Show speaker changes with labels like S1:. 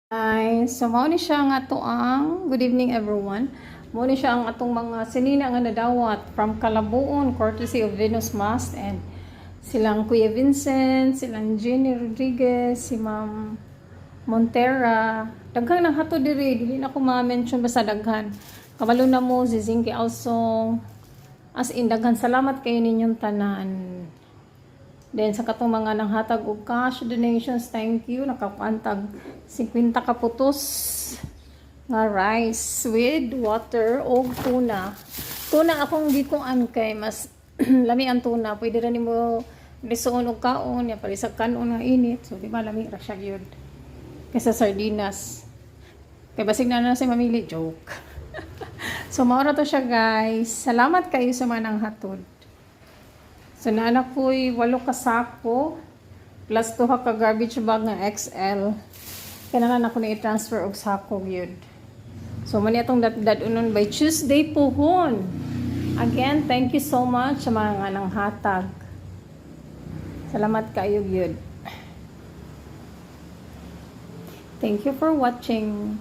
S1: So mao ni siya nga ato ang good evening everyone. Mao ni siya ang atong mga sinina nga nadawat from Calabuon courtesy of Venus Mast and silang Kuya Vincent, silang Jenny Rodriguez, si Ma'am Montera. Daghan nang hato dili na ko ma-mention basta daghan. Kabalo na mo si Zinky Alsong. As in daghan salamat kayo ninyong tanan. Then sa katong mga nanghatag og cash donations, thank you. Nakakuantag 50 ka putos nga rice with water o tuna. Tuna akong gikuan kay mas lami ang tuna. Pwede ra nimo lisuon og kaon, ya palisag kanon nga init. So di ba lami ra siya gyud. Kaysa sardinas. Kay basig na sa mamili joke. So mao ra to siya guys. Salamat kayo sa mga nanghatod. So, naanak ko'y 8 ka sako plus 2 ka garbage bag nga XL. Kailangan ako na i-transfer og sako yun. So, mani atong dadunon by Tuesday pohon. Again, thank you so much sa mga nang hatag. Salamat kayo yun. Thank you for watching.